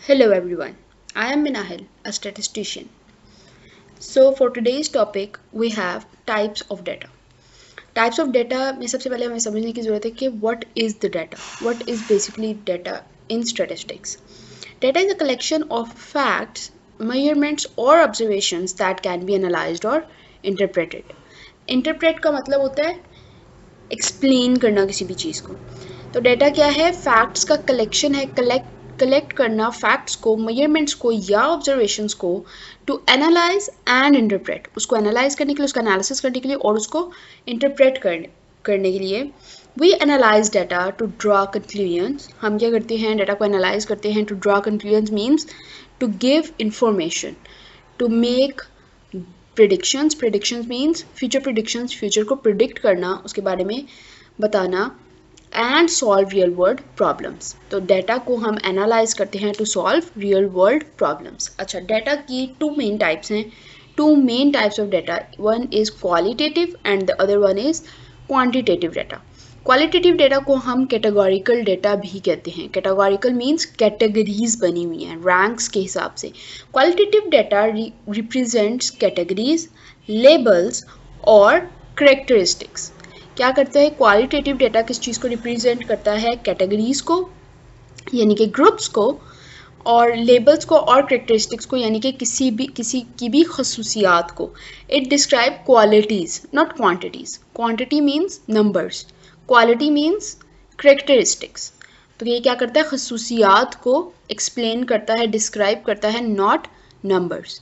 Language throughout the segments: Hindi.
Hello everyone, I am Minahil, a statistician. So for today's topic we have types of data. Types of data में सबसे पहले हमें समझने की ज़रूरत है कि what is the data? What is basically data in statistics? Data is a collection of facts, measurements or observations that can be analyzed or interpreted. Interpret का मतलब होता है एक्सप्लेन करना किसी भी चीज़ को. तो डेटा क्या है? फैक्ट्स का कलेक्शन है. कलेक्ट करना फैक्ट्स को, मेजरमेंट्स को या ऑब्जर्वेशंस को टू एनालाइज एंड इंटरप्रेट. उसको एनालाइज करने के लिए, उसका एनालिसिस करने के लिए और उसको इंटरप्रेट करने के लिए we analyse data to draw conclusions. हम क्या करते हैं? डाटा को एनालाइज करते हैं to draw conclusions means to give information, to make predictions means future predictions, future को प्रिडिक्ट करना, उसके बारे में बताना. And solve real world problems. तो डाटा को हम एनालाइज करते हैं to solve real world problems. अच्छा, डाटा की टू मेन टाइप्स हैं. Two main types of data, one is qualitative and the other one is quantitative data. Qualitative data को हम कैटेगोरिकल डेटा भी कहते हैं. कैटेगोरिकल मीन्स कैटेगरीज बनी हुई हैं रैंक्स के हिसाब से. Qualitative data represents categories, labels और करेक्टरिस्टिक्स. क्या करता है क्वालिटेटिव डेटा? किस चीज़ को रिप्रेजेंट करता है? कैटेगरीज को यानी कि ग्रुप्स को, और लेबल्स को और करेक्टरिस्टिक्स को यानी कि किसी की भी खसूसियात को. It describe qualities not quantities. Quantity means numbers, quality means characteristics. तो ये क्या करता है? खसूसियात को एक्सप्लेन करता है, डिस्क्राइब करता है, not numbers.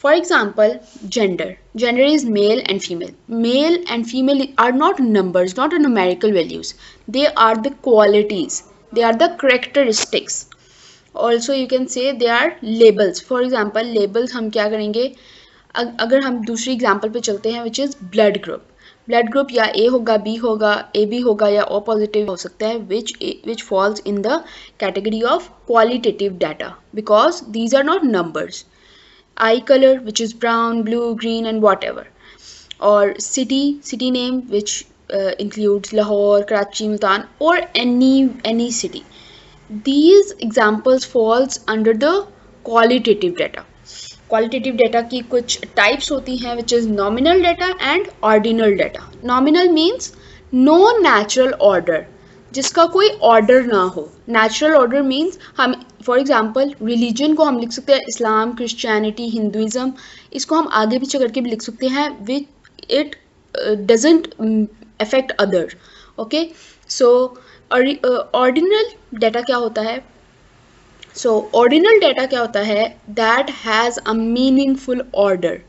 For example, gender. Gender is male and female. Male and female are not numbers, not a numerical values. They are the qualities. They are the characteristics. Also, you can say they are labels. For example, labels हम क्या करेंगे? अगर हम दूसरी एग्जाम्पल पे चलते हैं, which is blood group. Blood group या ए होगा, बी होगा, ए बी होगा या ओ पॉजिटिव हो सकता है, which falls in the category of qualitative data because these are not numbers. Eye color, which is brown, blue, green and whatever. Or city name, which includes Lahore, Karachi, Multan or any city. These examples falls under the qualitative data. Qualitative data की कुछ टाइप्स होती हैं which is nominal data and ordinal data. Nominal means no natural order, जिसका कोई ऑर्डर ना हो. नेचुरल ऑर्डर मीन्स हम फॉर एग्जांपल रिलीजन को हम लिख सकते हैं इस्लाम, क्रिश्चियनिटी, हिंदुइज़म. इसको हम आगे पीछे करके भी लिख सकते हैं which it doesn't affect other. Okay, so ordinal data क्या होता है? सो ऑर्डिनल डाटा क्या होता है? That has a meaningful order,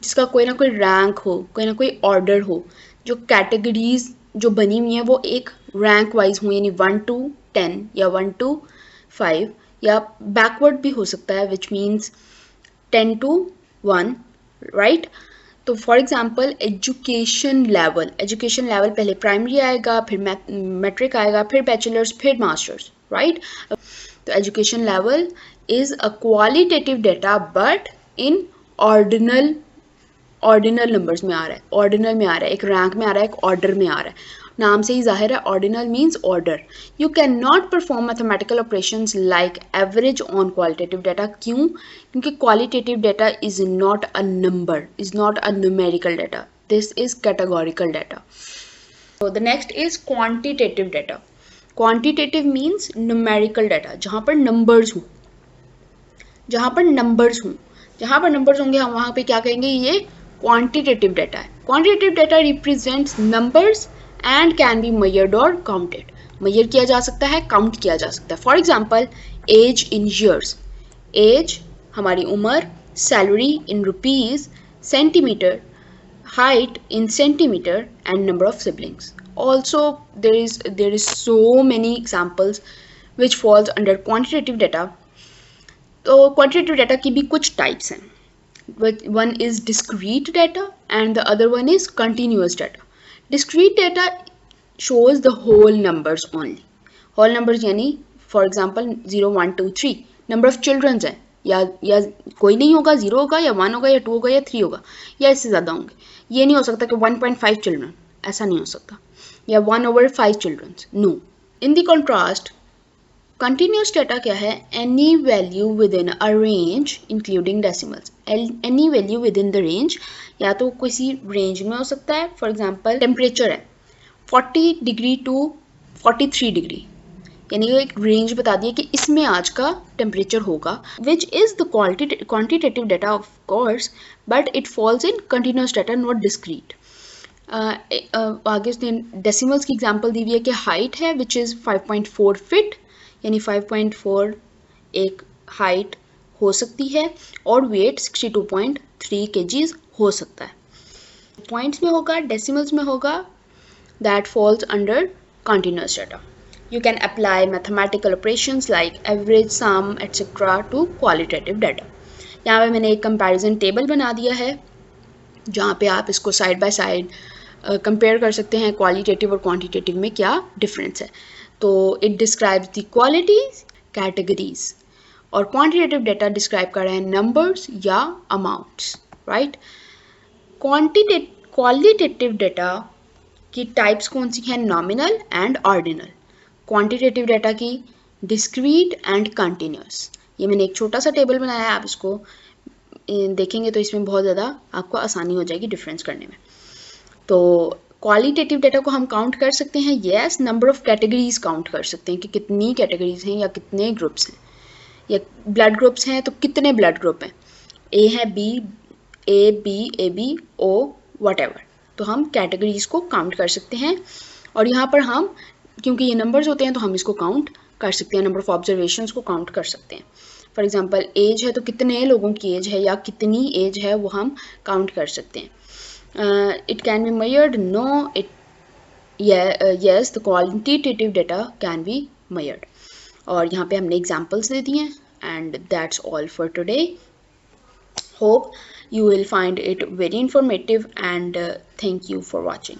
जिसका कोई ना कोई रैंक हो, कोई ना कोई ऑर्डर हो. जो कैटेगरीज जो बनी हुई हैं वो एक रैंक वाइज हो, यानी 1 to 10 या 1 to 5 या बैकवर्ड भी हो सकता है, विच मीन्स 10 to 1, राइट. तो फॉर एग्जाम्पल एजुकेशन लेवल पहले प्राइमरी आएगा, फिर मैट्रिक आएगा, फिर बैचलर्स, फिर मास्टर्स, राइट. तो education level is a qualitative data but in ordinal numbers में आ रहा है, ऑर्डिनल में आ रहा है, एक रैंक में आ रहा है, एक ऑर्डर में आ रहा है. नाम से ही जाहिर है ordinal means order. You can not perform mathematical operations like average on qualitative data. क्यों? क्योंकि qualitative data is not a number, is not a numerical data. This is categorical data. So the next is quantitative data. Quantitative means numerical data, जहाँ पर नंबर्स हों. जहाँ पर नंबर्स होंगे हम वहाँ पे क्या कहेंगे? ये क्वांटिटेटिव डाटा है. Quantitative data represents numbers and can be measured और काउंटेड. मेजर किया जा सकता है, काउंट किया जा सकता है. For example age in years. Age हमारी उम्र, salary in rupees, centimetre, height in centimeter and number of siblings. Also there is so many examples which falls under quantitative data. तो quantitative data की भी कुछ types हैं. One is discrete data and the other one is continuous data. Discrete data shows the whole numbers only. Whole numbers यानी for example 0, 1, 2, 3 number of children है, या कोई नहीं होगा, 0 होगा या 1 होगा या 2 होगा या 3 होगा या इससे ज़्यादा होंगे. ये नहीं हो सकता कि 1.5 चिल्ड्रन, ऐसा नहीं हो सकता, या 1/5 children. No. In the contrast continuous data क्या है? Any value within a range including decimals. Any value within the range, या तो किसी रेंज में हो सकता है। फॉर एग्जांपल टेम्परेचर है 40 डिग्री टू 43 डिग्री, यानी एक रेंज बता दिए कि इसमें आज का टेम्परेचर होगा, which is the quantitative data of course, but it falls in continuous data not discrete. आगे उसने डेसिमल्स की एग्जांपल दी हुई है कि हाइट है विच इज़ 5.4 फीट, यानी 5.4 एक हाइट हो सकती है, और वेट 62.3 kgs हो सकता है। पॉइंट्स में होगा, डेसिमल्स में होगा, that falls under continuous data. You can apply mathematical operations like average, sum, etc. to qualitative data. यहाँ पे मैंने एक कंपैरिजन टेबल बना दिया है जहाँ पे आप इसको साइड बाय साइड कंपेयर कर सकते हैं क्वालिटेटिव और क्वांटिटेटिव में क्या डिफरेंस है। तो it describes the qualities, categories, और क्वांटिटेटिव डाटा डिस्क्राइब कर रहे हैं नंबर्स या अमाउंट्स, राइट। क्वालिटेटिव डाटा की टाइप्स कौन सी हैं? Nominal and ordinal. Quantitative data की डिस्क्रीट एंड कंटिन्यूस। ये मैंने एक छोटा सा टेबल बनाया है, आप इसको देखेंगे तो इसमें बहुत ज़्यादा आपको आसानी हो जाएगी डिफरेंस करने में। तो क्वालिटेटिव डाटा को हम काउंट कर सकते हैं, yes. Number of categories count कर सकते हैं कि कितनी कैटेगरीज हैं या कितने ग्रुप्स हैं, या ब्लड ग्रुप्स हैं तो कितने ब्लड ग्रुप हैं, ए है बी, ए बी ओ वट, तो हम कैटेगरीज को काउंट कर सकते हैं। और यहाँ पर हम, क्योंकि ये नंबर्स होते हैं तो हम इसको काउंट कर सकते हैं, नंबर ऑफ ऑब्जर्वेशंस को काउंट कर सकते हैं। फॉर एग्जांपल एज है तो कितने लोगों की एज है या कितनी एज है वो हम काउंट कर सकते हैं। It can be measured, no it, yes the qualitative data can be measured. और यहाँ पे हमने एग्जांपल्स दे दिए हैं। And that's all for today. Hope you will find it very informative, and thank you for watching.